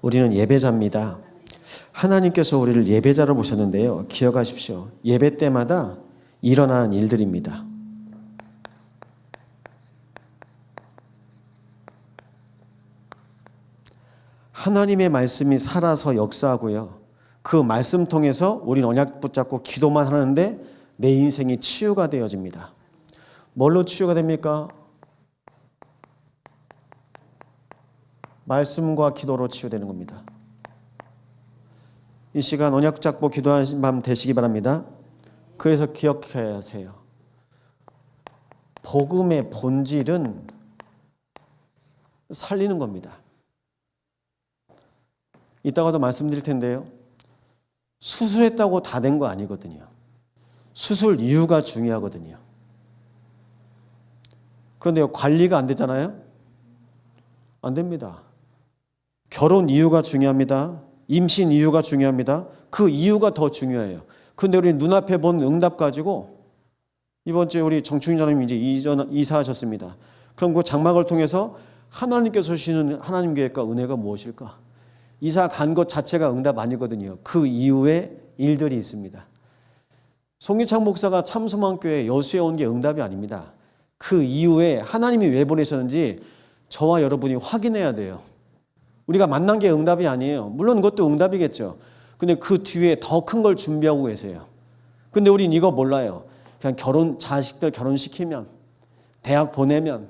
우리는 예배자입니다. 하나님께서 우리를 예배자로 보셨는데요. 기억하십시오. 예배 때마다 일어나는 일들입니다. 하나님의 말씀이 살아서 역사하고요. 그 말씀 통해서 우리는 언약 붙잡고 기도만 하는데 내 인생이 치유가 되어집니다. 뭘로 치유가 됩니까? 말씀과 기도로 치유되는 겁니다. 이 시간 언약 붙잡고 기도하신 밤 되시기 바랍니다. 그래서 기억해야 하세요. 복음의 본질은 살리는 겁니다. 이따가도 말씀드릴 텐데요. 수술했다고 다 된 거 아니거든요. 수술 이유가 중요하거든요. 그런데요, 관리가 안 되잖아요? 안 됩니다. 결혼 이유가 중요합니다. 임신 이유가 중요합니다. 그 이유가 더 중요해요. 근데 우리 눈앞에 본 응답 가지고 이번 주에 우리 정충희 장로님 이제 이사하셨습니다. 그럼 그 장막을 통해서 하나님께서 주시는 하나님 계획과 은혜가 무엇일까? 이사 간 것 자체가 응답 아니거든요. 그 이후에 일들이 있습니다. 송기창 목사가 참소망교회 여수에 온 게 응답이 아닙니다. 그 이후에 하나님이 왜 보내셨는지 저와 여러분이 확인해야 돼요. 우리가 만난 게 응답이 아니에요. 물론 그것도 응답이겠죠. 근데 그 뒤에 더 큰 걸 준비하고 계세요. 근데 우린 이거 몰라요. 그냥 자식들 결혼시키면, 대학 보내면,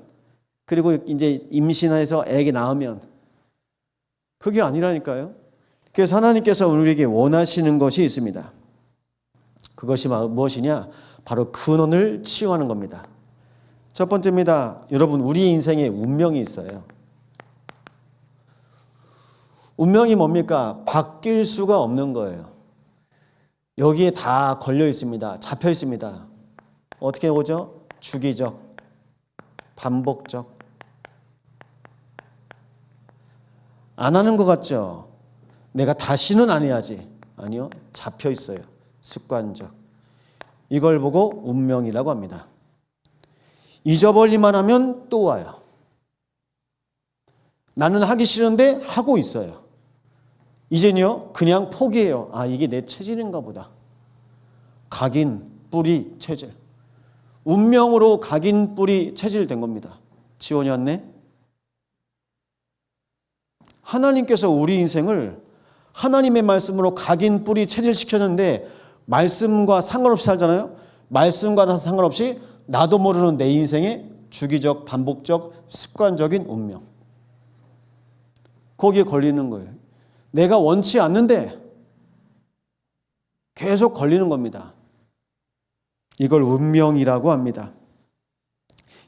그리고 이제 임신해서 애기 낳으면, 그게 아니라니까요. 그래서 하나님께서 우리에게 원하시는 것이 있습니다. 그것이 무엇이냐? 바로 근원을 치유하는 겁니다. 첫 번째입니다. 여러분, 우리 인생에 운명이 있어요. 운명이 뭡니까? 바뀔 수가 없는 거예요. 여기에 다 걸려 있습니다. 잡혀 있습니다. 어떻게 오죠? 주기적, 반복적. 안 하는 것 같죠? 내가 다시는 안 해야지. 아니요. 잡혀 있어요. 습관적. 이걸 보고 운명이라고 합니다. 잊어버리만 하면 또 와요. 나는 하기 싫은데 하고 있어요. 이젠요, 그냥 포기해요. 아, 이게 내 체질인가 보다. 각인, 뿌리, 체질. 운명으로 각인, 뿌리, 체질 된 겁니다. 지원이 왔네? 하나님께서 우리 인생을 하나님의 말씀으로 각인, 뿌리, 체질 시켰는데 말씀과 상관없이 살잖아요. 말씀과 상관없이 나도 모르는 내 인생의 주기적, 반복적, 습관적인 운명. 거기에 걸리는 거예요. 내가 원치 않는데 계속 걸리는 겁니다. 이걸 운명이라고 합니다.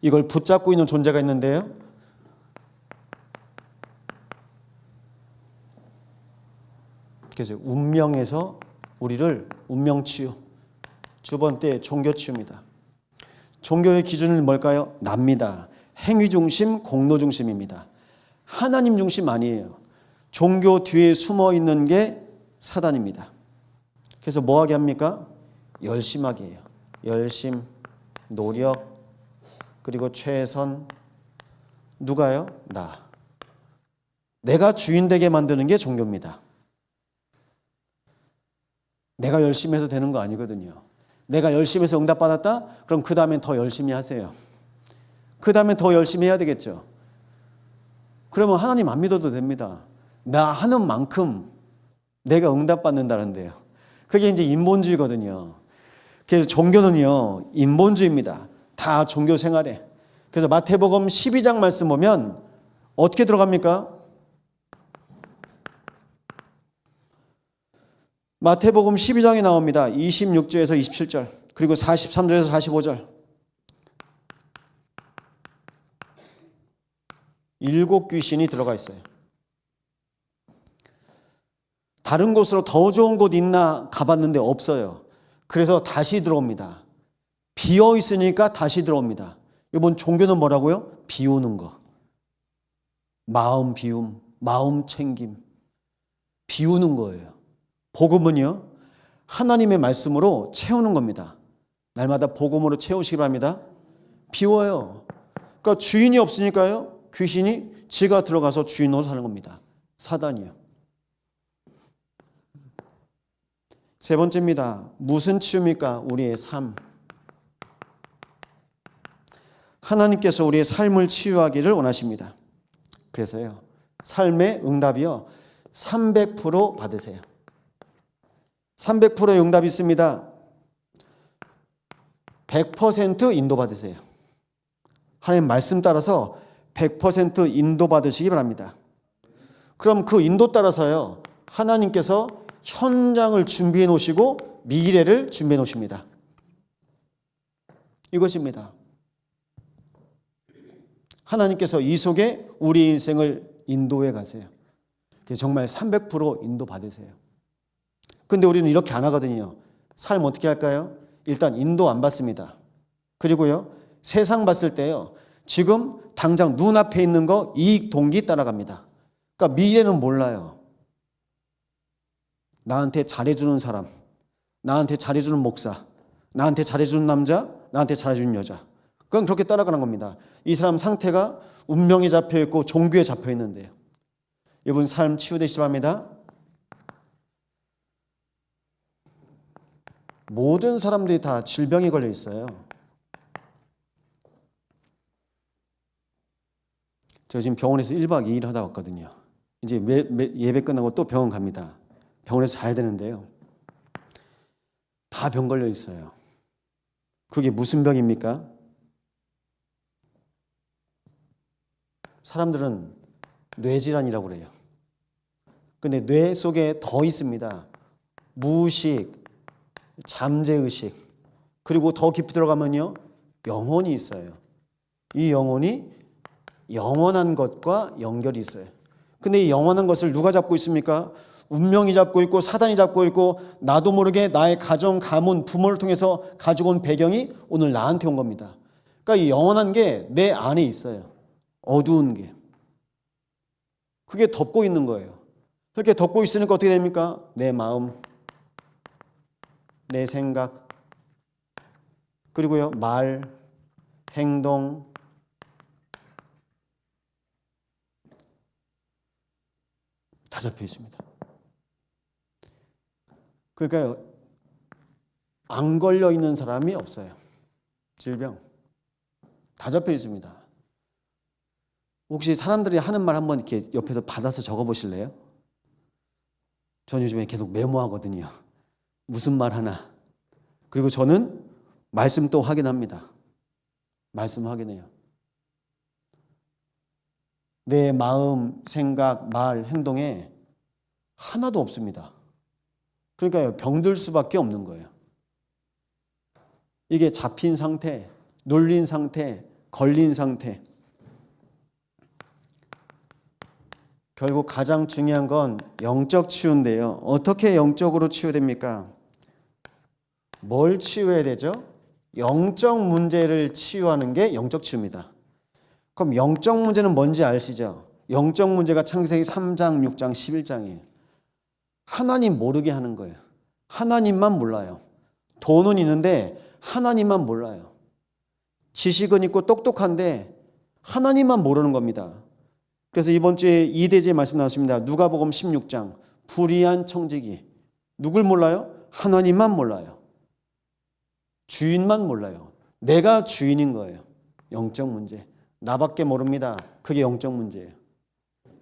이걸 붙잡고 있는 존재가 있는데요. 그래서 운명에서 우리를 운명치유, 두 번째 종교치유입니다. 종교의 기준은 뭘까요? 납니다. 행위중심, 공로중심입니다. 하나님 중심 아니에요. 종교 뒤에 숨어 있는 게 사단입니다. 그래서 뭐하게 합니까? 열심하게 해요. 열심, 노력, 그리고 최선. 누가요? 나. 내가 주인 되게 만드는 게 종교입니다. 내가 열심히 해서 되는 거 아니거든요. 내가 열심히 해서 응답받았다? 그럼 그 다음엔 더 열심히 하세요. 그 다음엔 더 열심히 해야 되겠죠. 그러면 하나님 안 믿어도 됩니다. 나 하는 만큼 내가 응답받는다는데요. 그게 이제 인본주의거든요. 그래서 종교는요, 인본주의입니다. 다 종교 생활에. 그래서 마태복음 12장 말씀 보면 어떻게 들어갑니까? 마태복음 12장에 나옵니다. 26절에서 27절, 그리고 43절에서 45절. 7 귀신이 들어가 있어요. 다른 곳으로 더 좋은 곳 있나 가봤는데 없어요. 그래서 다시 들어옵니다. 비어 있으니까 다시 들어옵니다. 이번 종교는 뭐라고요? 비우는 거. 마음 비움, 마음 챙김. 비우는 거예요. 복음은요, 하나님의 말씀으로 채우는 겁니다. 날마다 복음으로 채우시기 바랍니다. 비워요. 그러니까 주인이 없으니까요, 귀신이 지가 들어가서 주인으로 사는 겁니다. 사단이요. 세 번째입니다. 무슨 치유입니까? 우리의 삶. 하나님께서 우리의 삶을 치유하기를 원하십니다. 그래서요, 삶의 응답이요, 300% 받으세요. 300%의 응답이 있습니다. 100% 인도받으세요. 하나님 말씀 따라서 100% 인도받으시기 바랍니다. 그럼 그 인도 따라서요, 하나님께서 현장을 준비해 놓으시고 미래를 준비해 놓으십니다. 이것입니다. 하나님께서 이 속에 우리 인생을 인도해 가세요. 정말 300% 인도받으세요. 근데 우리는 이렇게 안 하거든요. 삶 어떻게 할까요? 일단 인도 안 받습니다. 그리고요, 세상 봤을 때요, 지금 당장 눈앞에 있는 거 이익 동기 따라갑니다. 그러니까 미래는 몰라요. 나한테 잘해주는 사람, 나한테 잘해주는 목사, 나한테 잘해주는 남자, 나한테 잘해주는 여자, 그건 그렇게 따라가는 겁니다. 이 사람 상태가 운명에 잡혀있고 종교에 잡혀있는데요. 이분 삶 치유되시기 바랍니다. 모든 사람들이 다 질병에 걸려 있어요. 저 지금 병원에서 1박 2일 하다 왔거든요. 이제 예배 끝나고 또 병원 갑니다. 병원에서 자야 되는데요. 다 병 걸려 있어요. 그게 무슨 병입니까? 사람들은 뇌질환이라고 그래요. 근데 뇌 속에 더 있습니다. 무의식, 잠재의식, 그리고 더 깊이 들어가면요, 영혼이 있어요. 이 영혼이 영원한 것과 연결이 있어요. 근데 이 영원한 것을 누가 잡고 있습니까? 운명이 잡고 있고 사단이 잡고 있고 나도 모르게 나의 가정, 가문, 부모를 통해서 가지고 온 배경이 오늘 나한테 온 겁니다. 그러니까 이 영원한 게 내 안에 있어요. 어두운 게. 그게 덮고 있는 거예요. 그렇게 덮고 있으니까 어떻게 됩니까? 내 마음, 내 생각, 그리고요, 말, 행동, 다 잡혀 있습니다. 그러니까 안 걸려 있는 사람이 없어요. 질병 다 잡혀 있습니다. 혹시 사람들이 하는 말 한번 이렇게 옆에서 받아서 적어 보실래요? 저는 요즘에 계속 메모하거든요. 무슨 말 하나. 그리고 저는 말씀 또 확인합니다. 말씀 확인해요. 내 마음, 생각, 말, 행동에 하나도 없습니다. 그러니까 병들 수밖에 없는 거예요. 이게 잡힌 상태, 눌린 상태, 걸린 상태. 결국 가장 중요한 건 영적 치유인데요. 어떻게 영적으로 치유됩니까? 뭘 치유해야 되죠? 영적 문제를 치유하는 게 영적 치유입니다. 그럼 영적 문제는 뭔지 아시죠? 영적 문제가 창세기 3장, 6장, 11장이에요. 하나님 모르게 하는 거예요. 하나님만 몰라요. 돈은 있는데 하나님만 몰라요. 지식은 있고 똑똑한데 하나님만 모르는 겁니다. 그래서 이번 주에 이대제 말씀 나왔습니다. 누가복음 16장 불의한 청지기. 누굴 몰라요? 하나님만 몰라요. 주인만 몰라요. 내가 주인인 거예요. 영적 문제. 나밖에 모릅니다. 그게 영적 문제예요.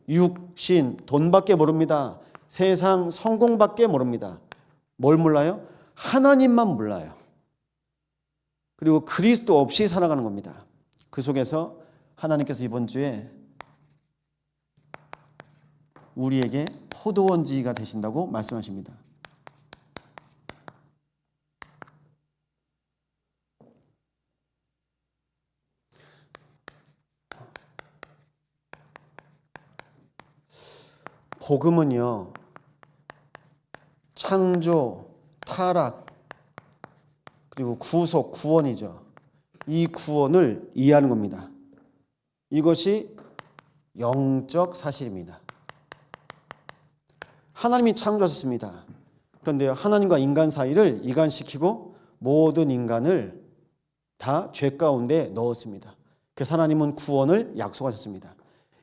육신, 돈밖에 모릅니다. 세상, 성공밖에 모릅니다. 뭘 몰라요? 하나님만 몰라요. 그리고 그리스도 없이 살아가는 겁니다. 그 속에서 하나님께서 이번 주에 우리에게 포도원지가 되신다고 말씀하십니다. 복음은요, 창조, 타락, 그리고 구속, 구원이죠. 이 구원을 이해하는 겁니다. 이것이 영적 사실입니다. 하나님이 창조하셨습니다. 그런데 하나님과 인간 사이를 이간시키고 모든 인간을 다 죄 가운데 넣었습니다. 그래서 하나님은 구원을 약속하셨습니다.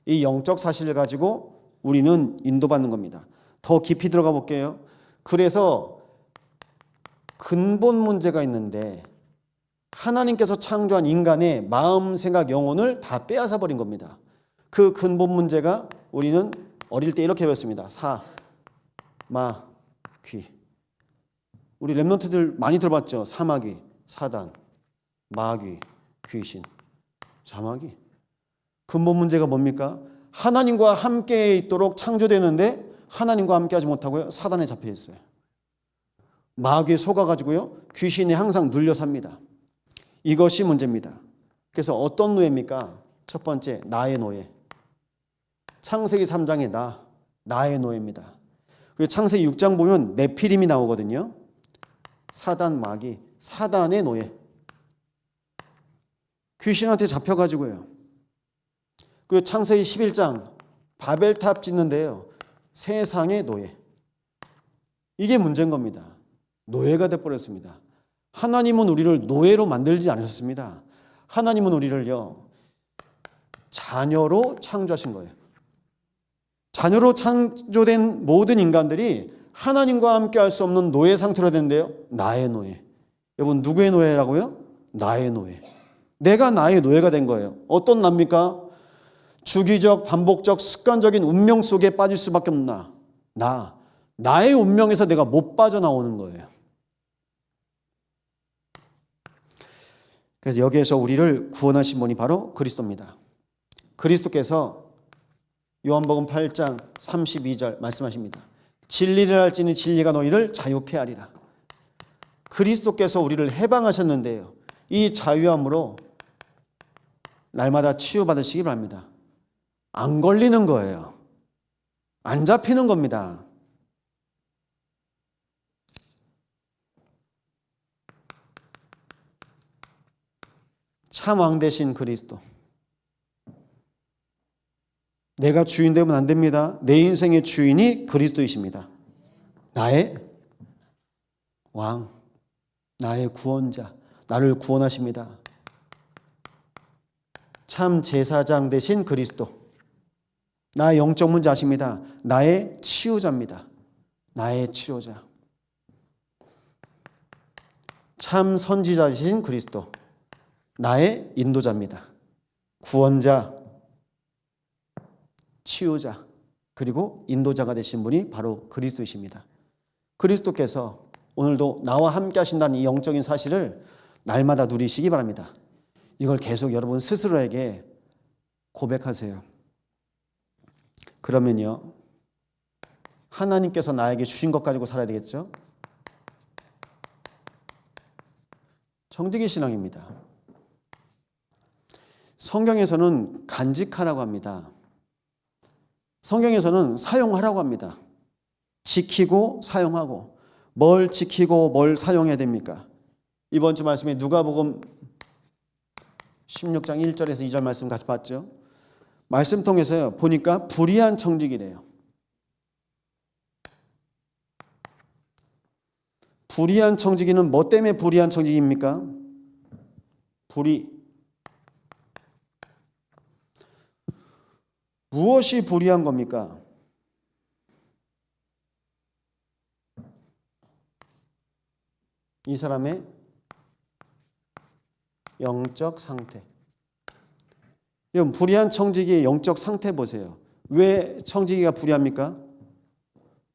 이 영적 사실을 가지고 우리는 인도받는 겁니다. 더 깊이 들어가 볼게요. 그래서 근본 문제가 있는데 하나님께서 창조한 인간의 마음, 생각, 영혼을 다 빼앗아 버린 겁니다. 그 근본 문제가 우리는 어릴 때 이렇게 배웠습니다. 사, 마, 귀. 우리 랩런트들 많이 들어봤죠? 사마귀, 사단, 마귀, 귀신, 자마귀. 근본 문제가 뭡니까? 하나님과 함께 있도록 창조되는데 하나님과 함께 하지 못하고요. 사단에 잡혀 있어요. 마귀에 속아가지고요. 귀신이 항상 눌려 삽니다. 이것이 문제입니다. 그래서 어떤 노예입니까? 첫 번째, 나의 노예. 창세기 3장의 나의 노예입니다. 그리고 창세기 6장 보면 네피림이 나오거든요. 사단, 마귀, 사단의 노예. 귀신한테 잡혀가지고요. 그리고 창세기 11장 바벨탑 짓는데요. 세상의 노예. 이게 문제인 겁니다. 노예가 돼버렸습니다. 하나님은 우리를 노예로 만들지 않으셨습니다. 하나님은 우리를요, 자녀로 창조하신 거예요. 자녀로 창조된 모든 인간들이 하나님과 함께 할 수 없는 노예 상태로 되는데요. 나의 노예. 여러분, 누구의 노예라고요? 나의 노예. 내가 나의 노예가 된 거예요. 어떤 납니까? 주기적, 반복적, 습관적인 운명 속에 빠질 수밖에 없는 나의 운명에서 내가 못 빠져나오는 거예요. 그래서 여기에서 우리를 구원하신 분이 바로 그리스도입니다. 그리스도께서 요한복음 8장 32절 말씀하십니다. 진리를 알지니 진리가 너희를 자유케 하리라. 그리스도께서 우리를 해방하셨는데요. 이 자유함으로 날마다 치유받으시기 바랍니다. 안 걸리는 거예요. 안 잡히는 겁니다. 참 왕 되신 그리스도. 내가 주인 되면 안 됩니다. 내 인생의 주인이 그리스도이십니다. 나의 왕, 나의 구원자, 나를 구원하십니다. 참 제사장 되신 그리스도. 나의 영적 문제 아십니다. 나의 치유자입니다. 나의 치료자. 참 선지자이신 그리스도. 나의 인도자입니다. 구원자, 치유자, 그리고 인도자가 되신 분이 바로 그리스도이십니다. 그리스도께서 오늘도 나와 함께 하신다는 이 영적인 사실을 날마다 누리시기 바랍니다. 이걸 계속 여러분 스스로에게 고백하세요. 그러면요, 하나님께서 나에게 주신 것 가지고 살아야 되겠죠? 정직의 신앙입니다. 성경에서는 간직하라고 합니다. 성경에서는 사용하라고 합니다. 지키고 사용하고. 뭘 지키고 뭘 사용해야 됩니까? 이번 주 말씀에 누가복음 16장 1절에서 2절 말씀 같이 봤죠? 말씀 통해서요, 보니까 불의한 청직이래요. 불의한 청지기는 뭐 때문에 불의한 청지기입니까? 무엇이 불의한 겁니까? 이 사람의 영적 상태. 여러분, 불의한 청지기의 영적 상태 보세요. 왜 청지기가 불의합니까?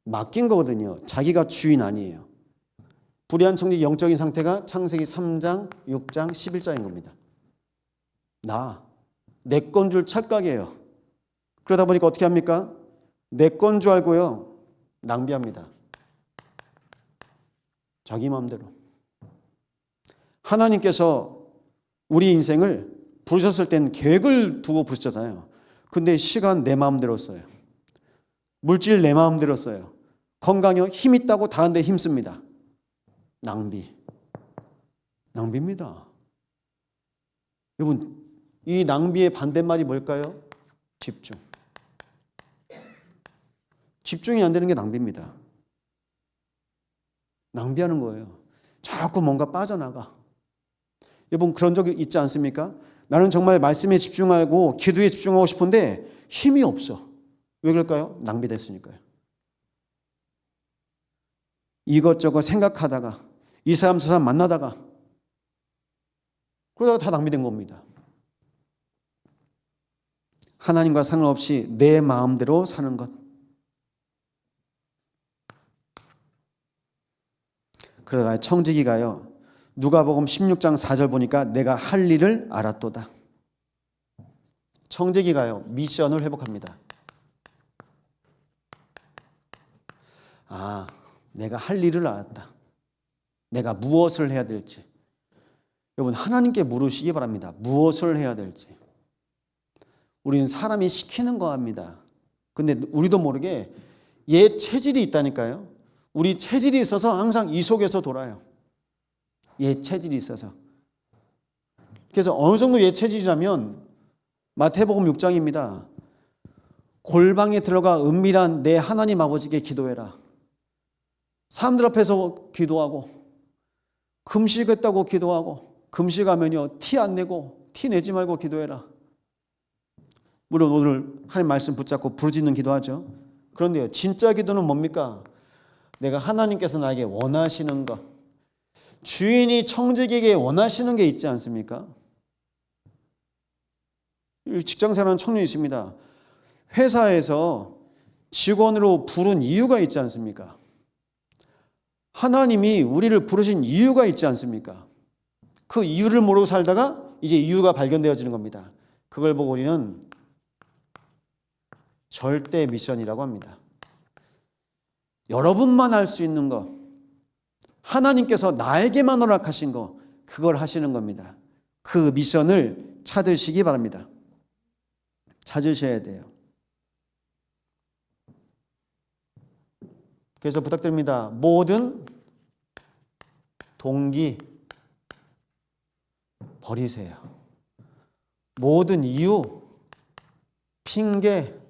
맡긴 거거든요. 자기가 주인 아니에요. 불의한 청지기 영적인 상태가 창세기 3장, 6장, 11장인 겁니다. 내 건 줄 착각이에요. 그러다 보니까 어떻게 합니까? 내 건 줄 알고요, 낭비합니다. 자기 마음대로. 하나님께서 우리 인생을 부르셨을 땐 계획을 두고 부르셨잖아요. 근데 시간 내 마음대로 써요. 물질 내 마음대로 써요. 건강에 힘 있다고 다른 데 힘씁니다. 낭비입니다. 여러분, 이 낭비의 반대말이 뭘까요? 집중이 안 되는 게 낭비입니다. 낭비하는 거예요. 자꾸 뭔가 빠져나가. 여러분, 그런 적 있지 않습니까? 나는 정말 말씀에 집중하고 기도에 집중하고 싶은데 힘이 없어. 왜 그럴까요? 낭비됐으니까요. 이것저것 생각하다가 이 사람 저 사람 만나다가 그러다가 다 낭비된 겁니다. 하나님과 상관없이 내 마음대로 사는 것. 그러다가 청지기가요, 누가복음 16장 4절 보니까 내가 할 일을 알았도다. 청지기가요, 미션을 회복합니다. 아, 내가 할 일을 알았다. 내가 무엇을 해야 될지. 여러분, 하나님께 물으시기 바랍니다. 무엇을 해야 될지. 우리는 사람이 시키는 거 합니다. 근데 우리도 모르게 옛 체질이 있다니까요. 우리 체질이 있어서 항상 이 속에서 돌아요. 옛 체질이 있어서. 그래서 어느 정도 옛 체질이라면 마태복음 6장입니다. 골방에 들어가 은밀한 내 하나님 아버지께 기도해라. 사람들 앞에서 기도하고 금식했다고 기도하고 금식하면요 티 안 내고 티 내지 말고 기도해라. 물론 오늘 하나님 말씀 붙잡고 부르짖는 기도하죠. 그런데요, 진짜 기도는 뭡니까? 내가 하나님께서 나에게 원하시는 것, 주인이 청지기에게 원하시는 게 있지 않습니까? 직장생활하는 청년이 있습니다. 회사에서 직원으로 부른 이유가 있지 않습니까? 하나님이 우리를 부르신 이유가 있지 않습니까? 그 이유를 모르고 살다가 이제 이유가 발견되어지는 겁니다. 그걸 보고 우리는 절대 미션이라고 합니다. 여러분만 할 수 있는 것, 하나님께서 나에게만 허락하신 것, 그걸 하시는 겁니다. 그 미션을 찾으시기 바랍니다. 찾으셔야 돼요. 그래서 부탁드립니다. 모든 동기 버리세요. 모든 이유, 핑계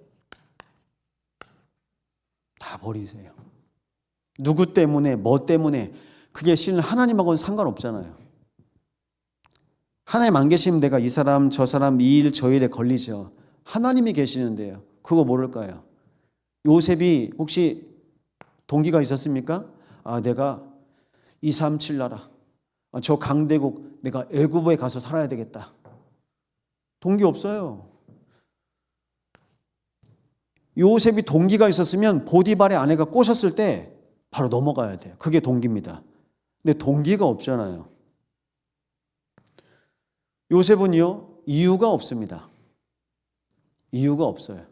다 버리세요. 누구 때문에, 뭐 때문에, 그게 실은 하나님하고는 상관없잖아요. 하나님 안 계시면 내가 이 사람, 저 사람, 이 일, 저 일에 걸리죠. 하나님이 계시는데요. 그거 모를까요? 요셉이 혹시 동기가 있었습니까? 아, 내가 237 나라, 저 강대국, 내가 애굽에 가서 살아야 되겠다. 동기 없어요. 요셉이 동기가 있었으면 보디발의 아내가 꼬셨을 때 바로 넘어가야 돼요. 그게 동기입니다. 근데 동기가 없잖아요. 요셉은요, 이유가 없습니다. 이유가 없어요.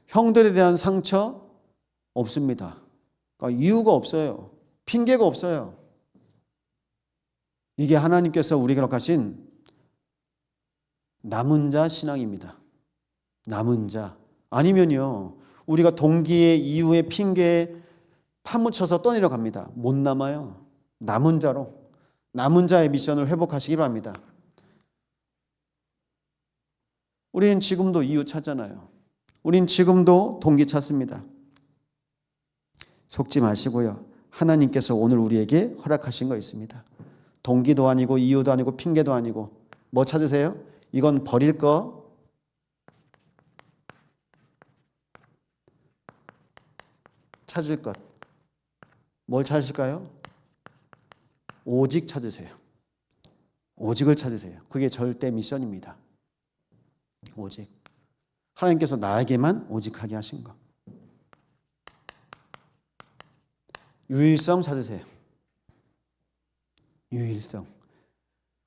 형들에 대한 상처 없습니다. 그러니까 이유가 없어요. 핑계가 없어요. 이게 하나님께서 우리에게 허락하신 남은 자 신앙입니다. 남은 자. 아니면요, 우리가 동기의 이유에 핑계에 파묻혀서 떠내려 갑니다. 못 남아요. 남은 자로, 남은 자의 미션을 회복하시기 바랍니다. 우리는 지금도 이유 찾잖아요. 우리는 지금도 동기 찾습니다. 속지 마시고요. 하나님께서 오늘 우리에게 허락하신 거 있습니다. 동기도 아니고 이유도 아니고 핑계도 아니고 뭐 찾으세요? 이건 버릴 거, 찾을 것. 뭘 찾으실까요? 오직 찾으세요. 오직을 찾으세요. 그게 절대 미션입니다. 오직. 하나님께서 나에게만 오직하게 하신 것. 유일성 찾으세요. 유일성.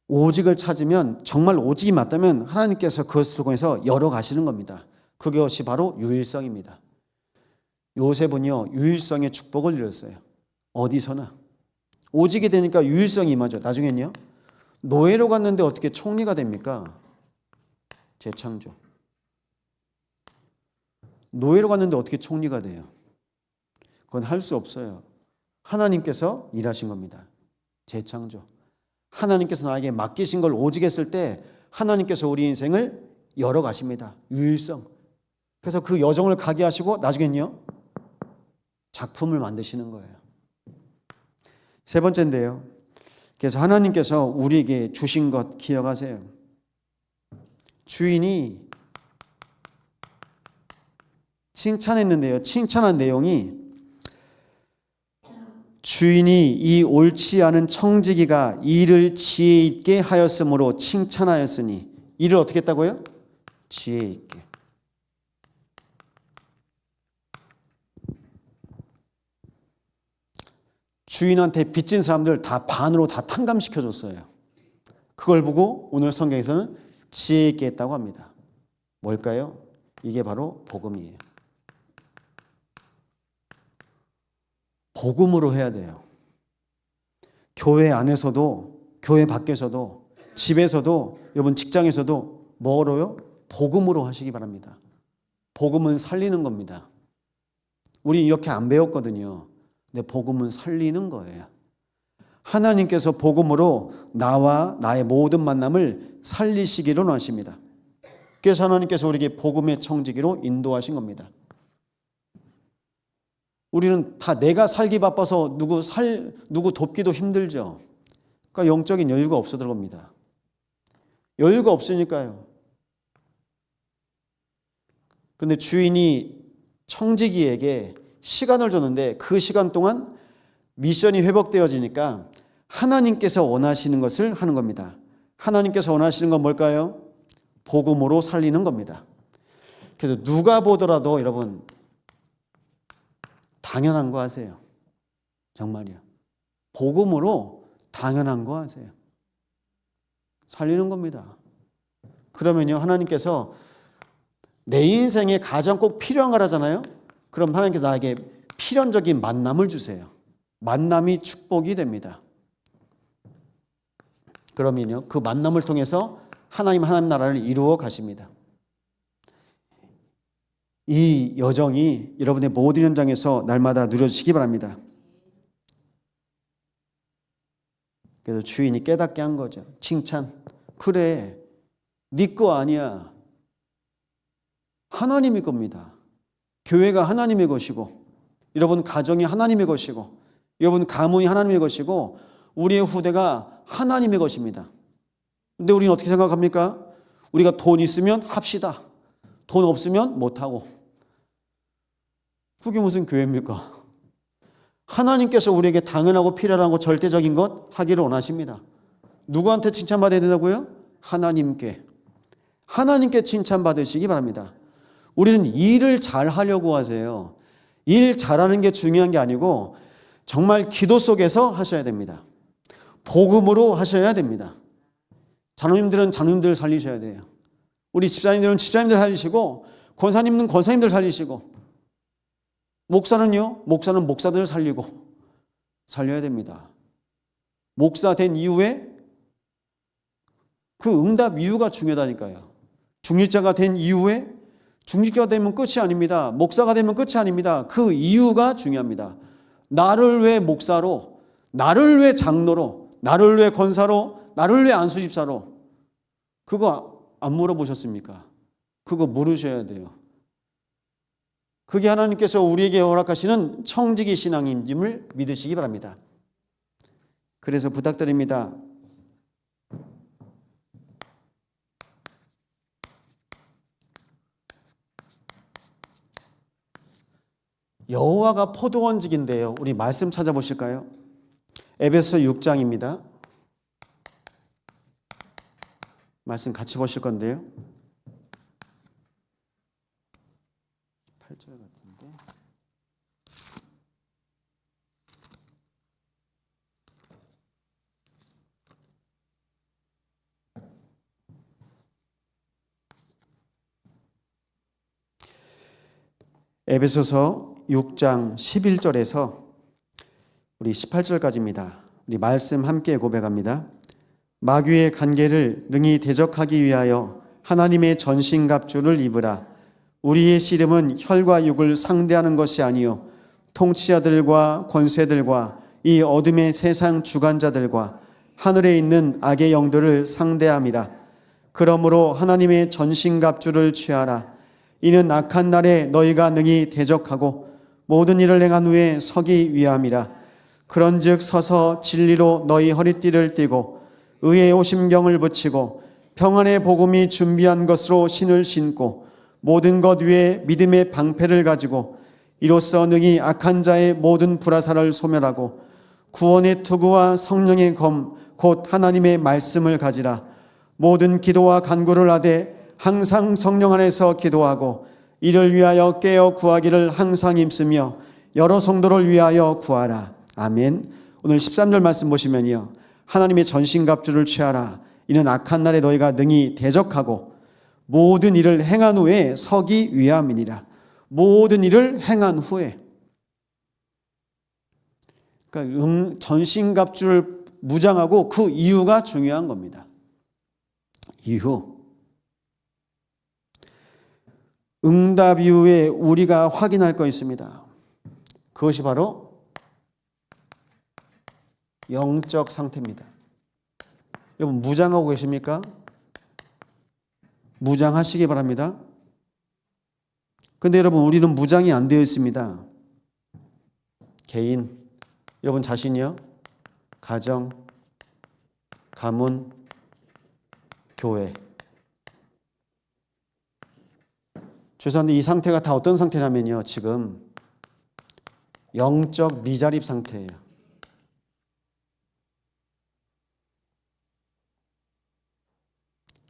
오직을 찾으면, 정말 오직이 맞다면 하나님께서 그것을 통해서 열어가시는 겁니다. 그것이 바로 유일성입니다. 요셉은요, 유일성의 축복을 누렸어요. 어디서나. 오직이 되니까 유일성이 임하죠. 나중엔요, 노예로 갔는데 어떻게 총리가 됩니까? 재창조. 노예로 갔는데 어떻게 총리가 돼요? 그건 할 수 없어요. 하나님께서 일하신 겁니다. 재창조. 하나님께서 나에게 맡기신 걸 오직 했을 때 하나님께서 우리 인생을 열어가십니다. 유일성. 그래서 그 여정을 가게 하시고 나중엔요, 작품을 만드시는 거예요. 세 번째인데요, 그래서 하나님께서 우리에게 주신 것 기억하세요. 주인이 칭찬했는데요, 칭찬한 내용이 주인이 이 옳지 않은 청지기가 이를 지혜 있게 하였으므로 칭찬하였으니. 이를 어떻게 했다고요? 지혜 있게. 주인한테 빚진 사람들 다 반으로 다 탕감시켜줬어요. 그걸 보고 오늘 성경에서는 지혜 있게 했다고 합니다. 뭘까요? 이게 바로 복음이에요. 복음으로 해야 돼요. 교회 안에서도, 교회 밖에서도, 집에서도, 여러분 직장에서도 뭐로요? 복음으로 하시기 바랍니다. 복음은 살리는 겁니다. 우리 이렇게 안 배웠거든요. 근데 복음은 살리는 거예요. 하나님께서 복음으로 나와 나의 모든 만남을 살리시기로 하십니다. 그래서 하나님께서 우리에게 복음의 청지기로 인도하신 겁니다. 우리는 다 내가 살기 바빠서 누구 돕기도 힘들죠. 그러니까 영적인 여유가 없어 들어갑니다. 여유가 없으니까요. 그런데 주인이 청지기에게 시간을 줬는데 그 시간 동안 미션이 회복되어지니까 하나님께서 원하시는 것을 하는 겁니다. 하나님께서 원하시는 건 뭘까요? 복음으로 살리는 겁니다. 그래서 누가 보더라도 여러분 당연한 거 하세요. 정말이요. 복음으로 당연한 거 하세요. 살리는 겁니다. 그러면요, 하나님께서 내 인생에 가장 꼭 필요한 거라잖아요. 그럼 하나님께서 나에게 필연적인 만남을 주세요. 만남이 축복이 됩니다. 그러면요, 그 만남을 통해서 하나님 나라를 이루어 가십니다. 이 여정이 여러분의 모든 현장에서 날마다 누려지시기 바랍니다. 그래서 주인이 깨닫게 한 거죠. 칭찬. 그래, 네 거 아니야. 하나님의 겁니다. 교회가 하나님의 것이고, 여러분 가정이 하나님의 것이고, 여러분 가문이 하나님의 것이고, 우리의 후대가 하나님의 것입니다. 근데 우리는 어떻게 생각합니까? 우리가 돈 있으면 합시다. 돈 없으면 못하고. 그게 무슨 교회입니까? 하나님께서 우리에게 당연하고 필요하고 절대적인 것 하기를 원하십니다. 누구한테 칭찬받아야 된다고요? 하나님께. 하나님께 칭찬받으시기 바랍니다. 우리는 일을 잘 하려고 하세요. 일 잘하는 게 중요한 게 아니고 정말 기도 속에서 하셔야 됩니다. 복음으로 하셔야 됩니다. 자녀님들은 자녀님들 살리셔야 돼요. 우리 집사님들은 집사님들 살리시고, 권사님은 권사님들 살리시고, 목사는요, 목사는 목사들을 살리고 살려야 됩니다. 목사 된 이후에 그 응답 이유가 중요하다니까요. 중직자가 된 이후에, 중직자가 되면 끝이 아닙니다. 목사가 되면 끝이 아닙니다. 그 이유가 중요합니다. 나를 왜 목사로, 나를 왜 장로로, 나를 왜 권사로, 나를 왜 안수집사로, 그거 안 물어보셨습니까? 그거 물으셔야 돼요. 그게 하나님께서 우리에게 허락하시는 청지기 신앙임을 믿으시기 바랍니다. 그래서 부탁드립니다. 여호와가 포도원직인데요. 우리 말씀 찾아보실까요? 에베소 6장입니다. 말씀 같이 보실 건데요. 8절 같은데. 에베소서 6장 11절에서 우리 18절까지입니다. 우리 말씀 함께 고백합니다. 마귀의 간계를 능히 대적하기 위하여 하나님의 전신갑주를 입으라. 우리의 씨름은 혈과 육을 상대하는 것이 아니요 통치자들과 권세들과 이 어둠의 세상 주관자들과 하늘에 있는 악의 영들을 상대함이라. 그러므로 하나님의 전신갑주를 취하라. 이는 악한 날에 너희가 능히 대적하고 모든 일을 행한 후에 서기 위함이라. 그런즉 서서 진리로 너희 허리띠를 띠고 의의 오심경을 붙이고 평안의 복음이 준비한 것으로 신을 신고 모든 것 위에 믿음의 방패를 가지고 이로써 능히 악한 자의 모든 불화살을 소멸하고 구원의 투구와 성령의 검 곧 하나님의 말씀을 가지라. 모든 기도와 간구를 하되 항상 성령 안에서 기도하고 이를 위하여 깨어 구하기를 항상 힘쓰며 여러 성도를 위하여 구하라. 아멘. 오늘 13절 말씀 보시면요, 하나님의 전신갑주를 취하라. 이는 악한 날에 너희가 능히 대적하고 모든 일을 행한 후에 서기 위함이니라. 모든 일을 행한 후에. 그러니까 전신갑주를 무장하고 그 이유가 중요한 겁니다. 이유. 응답 이후에 우리가 확인할 거 있습니다. 그것이 바로 영적 상태입니다. 여러분 무장하고 계십니까? 무장하시기 바랍니다. 근데 여러분 우리는 무장이 안 되어 있습니다. 개인, 여러분 자신이요, 가정, 가문, 교회. 죄송한데 이 상태가 다 어떤 상태냐면요, 지금 영적 미자립 상태예요.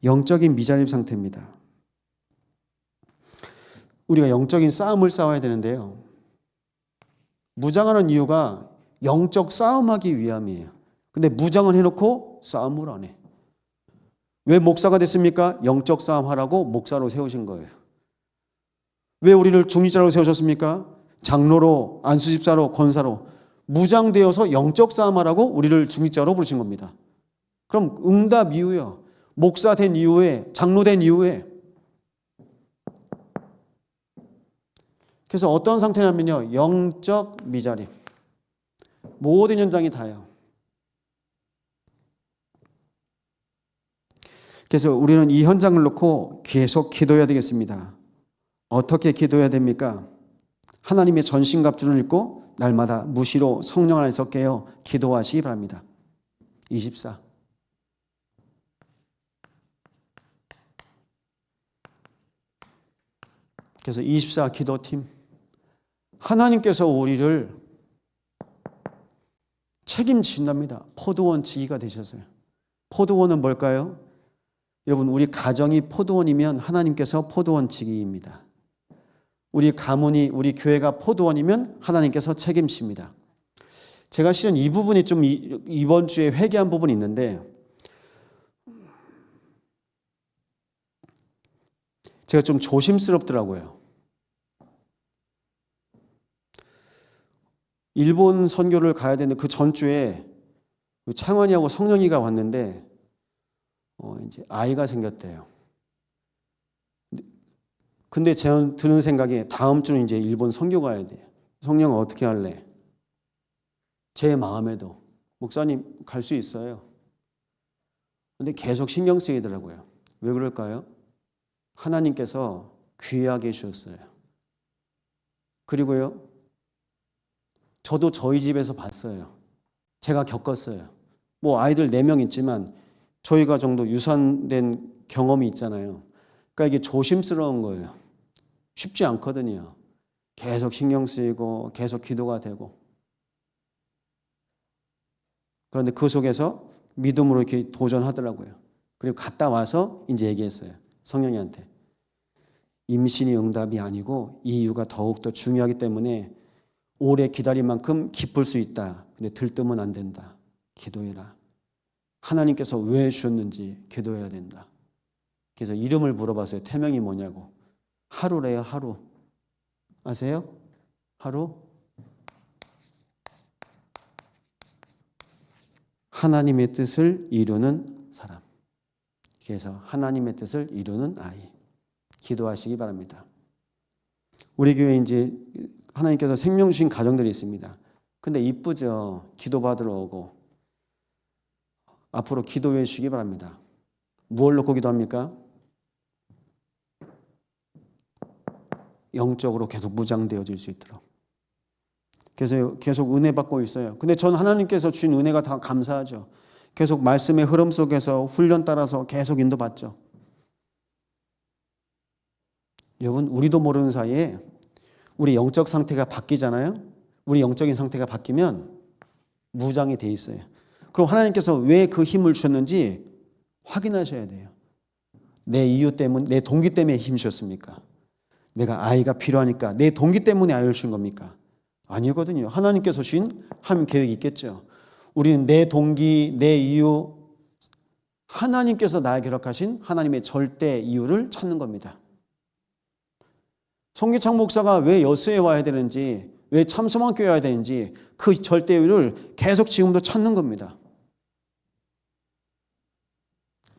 영적인 미자립 상태입니다. 우리가 영적인 싸움을 싸워야 되는데요, 무장하는 이유가 영적 싸움하기 위함이에요. 근데 무장을 해놓고 싸움을 안 해. 왜 목사가 됐습니까? 영적 싸움하라고 목사로 세우신 거예요. 왜 우리를 중직자로 세우셨습니까? 장로로, 안수집사로, 권사로 무장되어서 영적 싸움하라고 우리를 중직자로 부르신 겁니다. 그럼 응답 이후요, 목사 된 이후에, 장로 된 이후에. 그래서 어떤 상태냐면요, 영적 미자립. 모든 현장이 다예요. 그래서 우리는 이 현장을 놓고 계속 기도해야 되겠습니다. 어떻게 기도해야 됩니까? 하나님의 전신갑주를 읽고 날마다 무시로 성령 안에서 깨어 기도하시기 바랍니다. 24. 그래서 24 기도팀. 하나님께서 우리를 책임진답니다. 포도원 지기가 되셨어요. 포도원은 뭘까요? 여러분 우리 가정이 포도원이면 하나님께서 포도원 지기입니다. 우리 가문이, 우리 교회가 포도원이면 하나님께서 책임집니다. 제가 실은 이 부분이 좀 이번 주에 회개한 부분이 있는데, 제가 좀 조심스럽더라고요. 일본 선교를 가야 되는데 그 전주에 창원이하고 성령이가 왔는데 이제 아이가 생겼대요. 근데 제가 드는 생각이 다음 주는 이제 일본 선교 가야 돼요. 성령은 어떻게 할래? 제 마음에도 목사님 갈 수 있어요. 근데 계속 신경 쓰이더라고요. 왜 그럴까요? 하나님께서 귀하게 주셨어요. 그리고요, 저도 저희 집에서 봤어요. 제가 겪었어요. 뭐 아이들 4명 있지만 저희가 정도 유산된 경험이 있잖아요. 그러니까 이게 조심스러운 거예요. 쉽지 않거든요. 계속 신경 쓰이고 계속 기도가 되고. 그런데 그 속에서 믿음으로 이렇게 도전하더라고요. 그리고 갔다 와서 이제 얘기했어요. 성령이한테. 임신이 응답이 아니고 이 이유가 더욱더 중요하기 때문에 오래 기다린 만큼 기쁠 수 있다. 근데 들뜨면 안 된다. 기도해라. 하나님께서 왜 주셨는지 기도해야 된다. 그래서 이름을 물어봤어요. 태명이 뭐냐고. 하루래요. 하루. 아세요? 하루? 하나님의 뜻을 이루는 사람. 그래서 하나님의 뜻을 이루는 아이. 기도하시기 바랍니다. 우리 교회에 이제 하나님께서 생명 주신 가정들이 있습니다. 근데 이쁘죠? 기도받으러 오고. 앞으로 기도해 주시기 바랍니다. 무엇을 놓고 기도합니까? 영적으로 계속 무장되어질 수 있도록. 그래서 계속 은혜 받고 있어요. 근데 전 하나님께서 주신 은혜가 다 감사하죠. 계속 말씀의 흐름 속에서 훈련 따라서 계속 인도받죠. 여러분, 우리도 모르는 사이에 우리 영적 상태가 바뀌잖아요. 우리 영적인 상태가 바뀌면 무장이 돼 있어요. 그럼 하나님께서 왜 그 힘을 주셨는지 확인하셔야 돼요. 내 이유 때문에, 내 동기 때문에 힘 주셨습니까? 내가 아이가 필요하니까 내 동기 때문에 아이를 주신 겁니까? 아니거든요. 하나님께서 주신 하나님 계획이 있겠죠. 우리는 내 동기, 내 이유, 하나님께서 나에게 허락하신 하나님의 절대 이유를 찾는 겁니다. 송기창 목사가 왜 여수에 와야 되는지, 왜 참소망교회 와야 되는지 그 절대 이유를 계속 지금도 찾는 겁니다.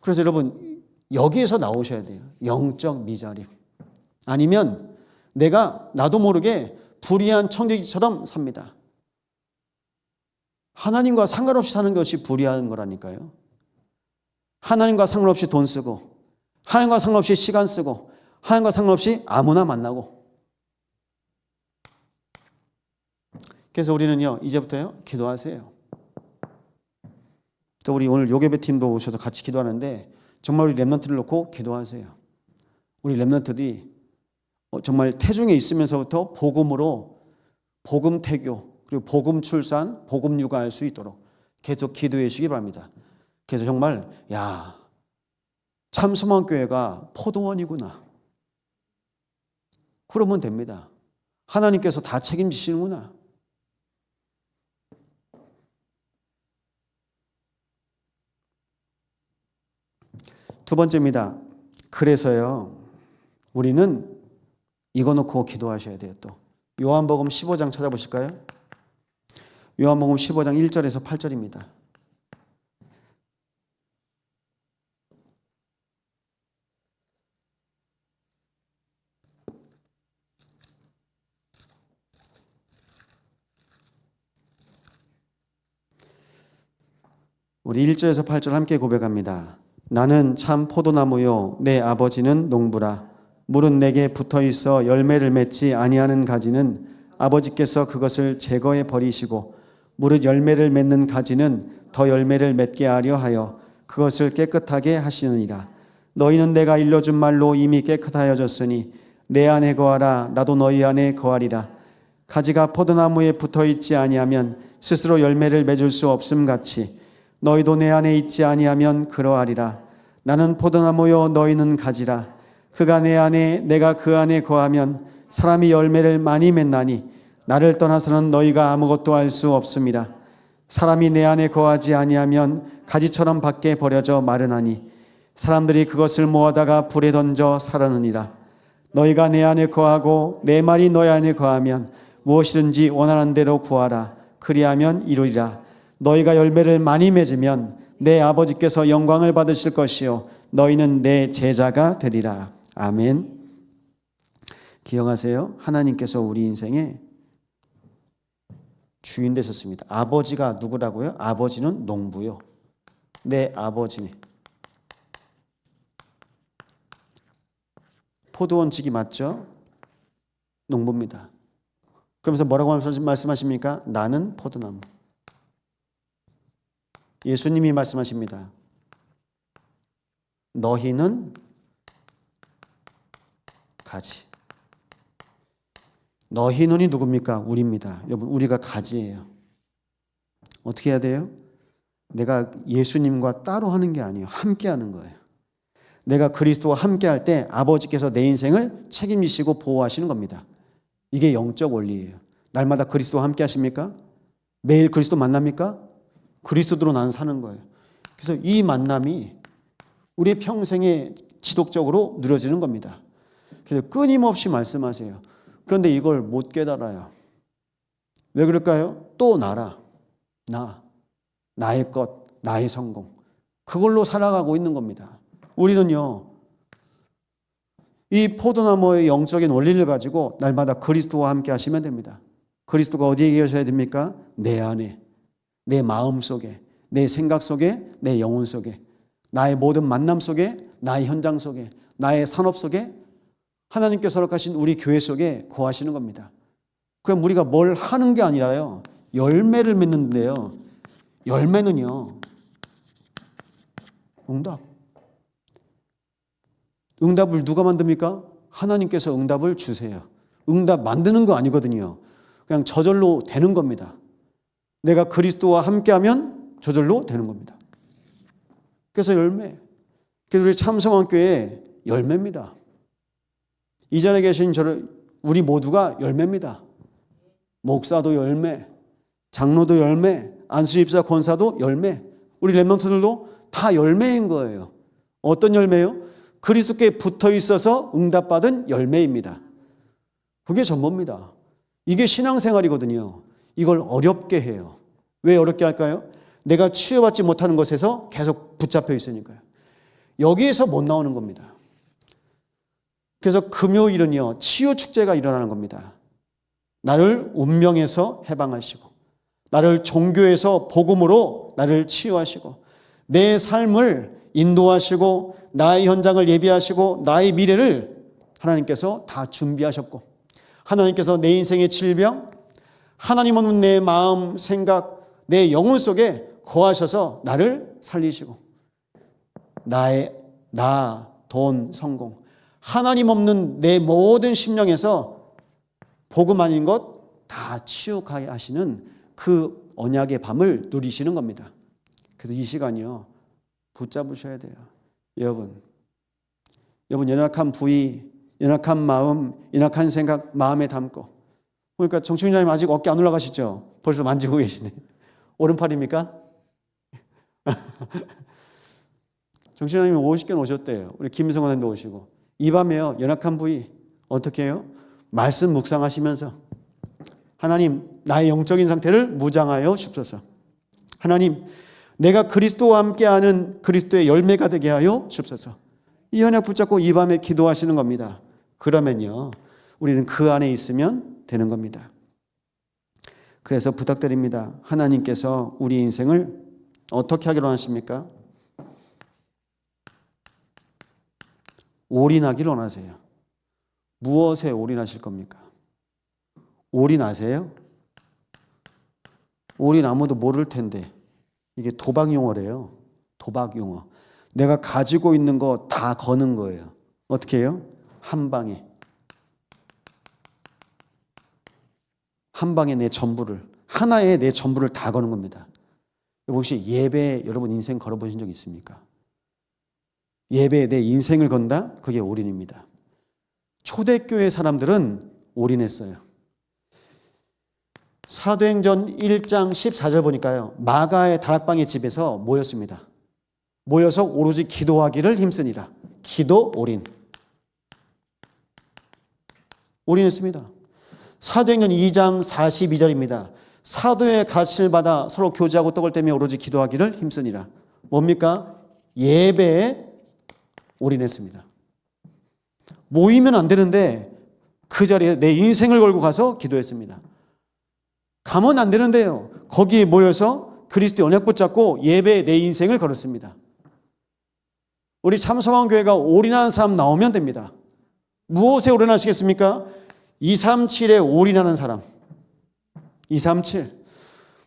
그래서 여러분 여기에서 나오셔야 돼요. 영적 미자립. 아니면 나도 모르게 불의한 청지기처럼 삽니다. 하나님과 상관없이 사는 것이 불의한 거라니까요. 하나님과 상관없이 돈 쓰고, 하나님과 상관없이 시간 쓰고, 하나님과 상관없이 아무나 만나고. 그래서 우리는요, 이제부터요, 기도하세요. 또 우리 오늘 요괴배 팀도 오셔서 같이 기도하는데 정말 우리 렘넌트를 놓고 기도하세요. 우리 렘넌트들이 정말 태중에 있으면서부터 복음으로 복음 태교, 그리고 복음 출산, 복음 육아할 수 있도록 계속 기도해 주시기 바랍니다. 그래서 정말 참소망교회가 포도원이구나. 그러면 됩니다. 하나님께서 다 책임지시는구나. 두 번째입니다. 그래서요, 우리는 이거 놓고 기도하셔야 돼요. 또 요한복음 15장 찾아보실까요? 요한복음 15장 1절에서 8절입니다. 우리 1절에서 8절 함께 고백합니다. 나는 참 포도나무요 내 아버지는 농부라. 물은 내게 붙어 있어 열매를 맺지 아니하는 가지는 아버지께서 그것을 제거해 버리시고 무릇 열매를 맺는 가지는 더 열매를 맺게 하려 하여 그것을 깨끗하게 하시느니라. 너희는 내가 일러준 말로 이미 깨끗하여졌으니 내 안에 거하라. 나도 너희 안에 거하리라. 가지가 포도나무에 붙어 있지 아니하면 스스로 열매를 맺을 수 없음 같이 너희도 내 안에 있지 아니하면 그러하리라. 나는 포도나무요 너희는 가지라. 그가 내 안에 내가 그 안에 거하면 사람이 열매를 많이 맺나니 나를 떠나서는 너희가 아무것도 할 수 없습니다. 사람이 내 안에 거하지 아니하면 가지처럼 밖에 버려져 마르나니 사람들이 그것을 모아다가 불에 던져 사르느니라. 너희가 내 안에 거하고 내 말이 너희 안에 거하면 무엇이든지 원하는 대로 구하라. 그리하면 이루리라. 너희가 열매를 많이 맺으면 내 아버지께서 영광을 받으실 것이요 너희는 내 제자가 되리라. 아멘. 기억하세요. 하나님께서 우리 인생의 주인 되셨습니다. 아버지가 누구라고요? 아버지는 농부요. 내 아버지네. 포도원직이 맞죠? 농부입니다. 그러면서 뭐라고 말씀하십니까? 나는 포도나무. 예수님이 말씀하십니다. 너희는 가지. 너희는이 누굽니까? 우리입니다. 여러분, 우리가 가지예요. 어떻게 해야 돼요? 내가 예수님과 따로 하는 게 아니에요. 함께 하는 거예요. 내가 그리스도와 함께 할 때 아버지께서 내 인생을 책임지시고 보호하시는 겁니다. 이게 영적 원리예요. 날마다 그리스도와 함께 하십니까? 매일 그리스도 만납니까? 그리스도로 나는 사는 거예요. 그래서 이 만남이 우리 평생에 지속적으로 누려지는 겁니다. 그래서 끊임없이 말씀하세요. 그런데 이걸 못 깨달아요. 왜 그럴까요? 또 나의 것, 나의 성공. 그걸로 살아가고 있는 겁니다. 우리는요, 이 포도나무의 영적인 원리를 가지고 날마다 그리스도와 함께 하시면 됩니다. 그리스도가 어디에 계셔야 됩니까? 내 안에, 내 마음 속에, 내 생각 속에, 내 영혼 속에, 나의 모든 만남 속에, 나의 현장 속에, 나의 산업 속에 하나님께서 허락하신 우리 교회 속에 거하시는 겁니다. 그럼 우리가 뭘 하는 게 아니라요, 열매를 맺는데요. 열매는요, 응답을 누가 만듭니까? 하나님께서 응답을 주세요. 응답 만드는 거 아니거든요. 그냥 저절로 되는 겁니다. 내가 그리스도와 함께하면 저절로 되는 겁니다. 그래서 열매. 그래서 우리 참성원교회 열매입니다. 이 자리에 계신 우리 모두가 열매입니다. 목사도 열매, 장로도 열매, 안수집사 권사도 열매, 우리 렘넌트들도 다 열매인 거예요. 어떤 열매요? 그리스도께 붙어 있어서 응답받은 열매입니다. 그게 전부입니다. 이게 신앙생활이거든요. 이걸 어렵게 해요. 왜 어렵게 할까요? 내가 치유받지 못하는 것에서 계속 붙잡혀 있으니까요. 여기에서 못 나오는 겁니다. 그래서 금요일은요, 치유 축제가 일어나는 겁니다. 나를 운명에서 해방하시고, 나를 종교에서 복음으로 나를 치유하시고, 내 삶을 인도하시고, 나의 현장을 예비하시고, 나의 미래를 하나님께서 다 준비하셨고, 하나님께서 내 인생의 질병, 하나님 없는 내 마음, 생각, 내 영혼 속에 거하셔서 나를 살리시고, 돈, 성공, 하나님 없는 내 모든 심령에서 복음 아닌 것 다 치유하게 하시는 그 언약의 밤을 누리시는 겁니다. 그래서 이 시간이요, 붙잡으셔야 돼요. 여러분 연약한 부위, 연약한 마음, 연약한 생각 마음에 담고. 그러니까 정춘장님 아직 어깨 안 올라가시죠? 벌써 만지고 계시네. 오른팔입니까? 정춘장님이 50개 오셨대요. 우리 김성원 선생님도 오시고. 이 밤에요, 연약한 부위 어떻게 해요? 말씀 묵상하시면서 하나님, 나의 영적인 상태를 무장하여 주옵소서. 하나님, 내가 그리스도와 함께하는 그리스도의 열매가 되게 하여 주옵소서. 이 언약 붙잡고 이 밤에 기도하시는 겁니다. 그러면요, 우리는 그 안에 있으면 되는 겁니다. 그래서 부탁드립니다. 하나님께서 우리 인생을 어떻게 하기로 하십니까? 올인하기를 원하세요. 무엇에 올인하실 겁니까? 올인하세요? 올인 아무도 모를 텐데 이게 도박 용어래요. 도박 용어. 내가 가지고 있는 거 다 거는 거예요. 어떻게 해요? 한 방에. 한 방에 내 전부를, 하나에 내 전부를 다 거는 겁니다. 혹시 예배에 여러분 인생 걸어보신 적 있습니까? 예배에 내 인생을 건다? 그게 올인입니다. 초대교회 사람들은 올인했어요. 사도행전 1장 14절 보니까요, 마가의 다락방의 집에서 모였습니다. 모여서 오로지 기도하기를 힘쓰니라. 기도 올인. 올인했습니다. 사도행전 2장 42절입니다. 사도의 가르침을 받아 서로 교제하고 떡을 떼며 오로지 기도하기를 힘쓰니라. 뭡니까? 예배에 올인했습니다. 모이면 안 되는데 그 자리에 내 인생을 걸고 가서 기도했습니다. 가면 안 되는데요, 거기에 모여서 그리스도의 언약 붙잡고 예배에 내 인생을 걸었습니다. 우리 참성왕교회가 올인하는 사람 나오면 됩니다. 무엇에 올인하시겠습니까? 237에 올인하는 사람. 237.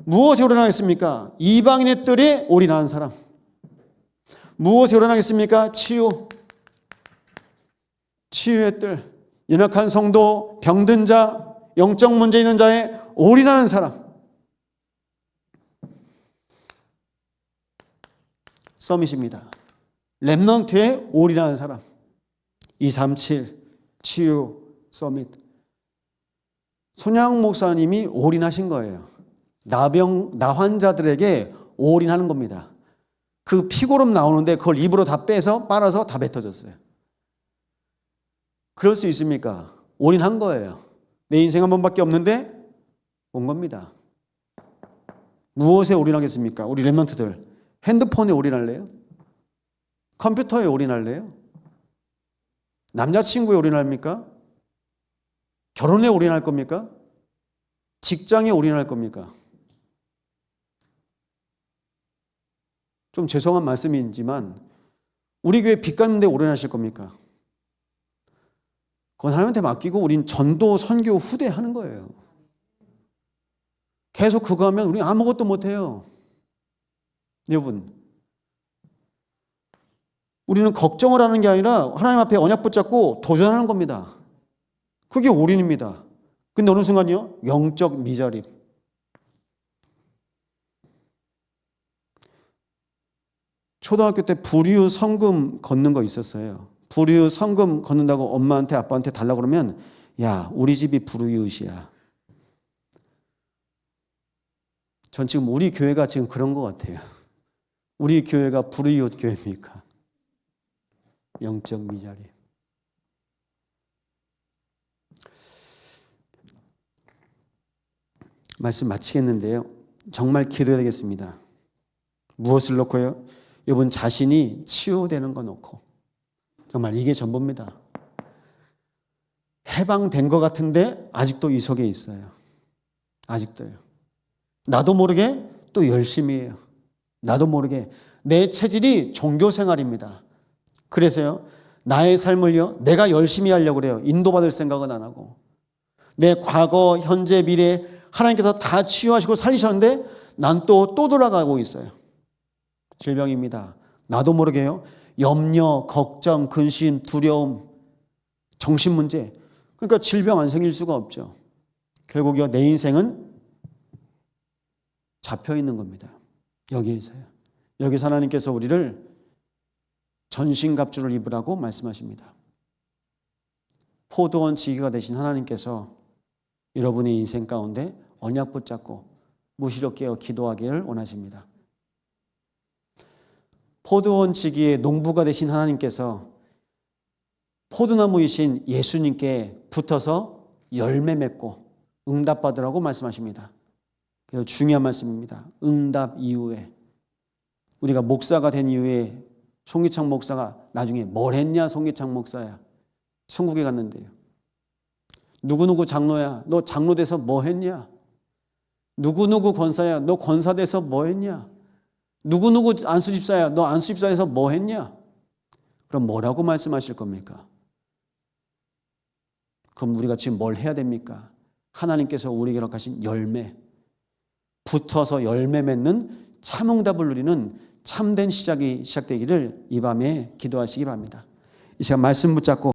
무엇에 올인하겠습니까? 이방인의 뜰에 올인하는 사람. 무엇에 올인하겠습니까? 치유. 치유의 뜰. 연약한 성도, 병든 자, 영적 문제 있는 자에 올인하는 사람. 서밋입니다. 렘넌트에 올인하는 사람. 237 치유 서밋. 손양 목사님이 올인하신 거예요. 나 환자들에게 올인하는 겁니다. 그 피고름 나오는데 그걸 입으로 다 빼서 빨아서 다 뱉어졌어요. 그럴 수 있습니까? 올인한 거예요. 내 인생 한 번밖에 없는데 온 겁니다. 무엇에 올인하겠습니까? 우리 렘넌트들 핸드폰에 올인할래요? 컴퓨터에 올인할래요? 남자친구에 올인합니까? 결혼에 올인할 겁니까? 직장에 올인할 겁니까? 좀 죄송한 말씀이지만 우리 교회 빚 갚는 데 올인하실 겁니까? 그건 하나님한테 맡기고 우린 전도, 선교, 후대 하는 거예요. 계속 그거 하면 우리 아무것도 못해요. 여러분, 우리는 걱정을 하는 게 아니라 하나님 앞에 언약 붙잡고 도전하는 겁니다. 그게 올인입니다. 근데 어느 순간요, 영적 미자립. 초등학교 때 불이유 성금 걷는 거 있었어요. 불이유 성금 걷는다고 엄마한테 아빠한테 달라고 그러면 야, 우리 집이 불이웃이야. 전 지금 우리 교회가 지금 그런 것 같아요. 우리 교회가 불이웃 교회입니까? 영적 미자리. 말씀 마치겠는데요. 정말 기도해야 되겠습니다. 무엇을 놓고요? 여러분 자신이 치유되는 거 놓고. 정말 이게 전부입니다. 해방된 것 같은데 아직도 이 속에 있어요. 아직도요. 나도 모르게 또 열심히 해요. 나도 모르게 내 체질이 종교생활입니다. 그래서요. 나의 삶을요. 내가 열심히 하려고 그래요. 인도받을 생각은 안 하고. 내 과거, 현재, 미래 하나님께서 다 치유하시고 살리셨는데 난 또 돌아가고 있어요. 질병입니다. 나도 모르게요. 염려, 걱정, 근심, 두려움, 정신문제. 그러니까 질병 안 생길 수가 없죠. 결국요. 내 인생은 잡혀 있는 겁니다. 여기에서요. 여기서 하나님께서 우리를 전신갑주를 입으라고 말씀하십니다. 포도원 지기가 되신 하나님께서 여러분의 인생 가운데 언약 붙잡고 무시로 깨어 기도하기를 원하십니다. 포도원 지기의 농부가 되신 하나님께서 포도나무이신 예수님께 붙어서 열매 맺고 응답받으라고 말씀하십니다. 그래서 중요한 말씀입니다. 응답 이후에 우리가 목사가 된 이후에 송기창 목사가 나중에 뭘 했냐 송기창 목사야. 천국에 갔는데요. 누구누구 장로야. 너 장로 돼서 뭐 했냐. 누구누구 권사야. 너 권사 돼서 뭐 했냐. 누구누구 안수집사야. 너 안수집사에서 뭐 했냐. 그럼 뭐라고 말씀하실 겁니까? 그럼 우리가 지금 뭘 해야 됩니까? 하나님께서 우리에게 허락하신 열매, 붙어서 열매 맺는 참응답을 누리는 참된 시작이 시작되기를 이 밤에 기도하시기 바랍니다. 이 시간 말씀 붙잡고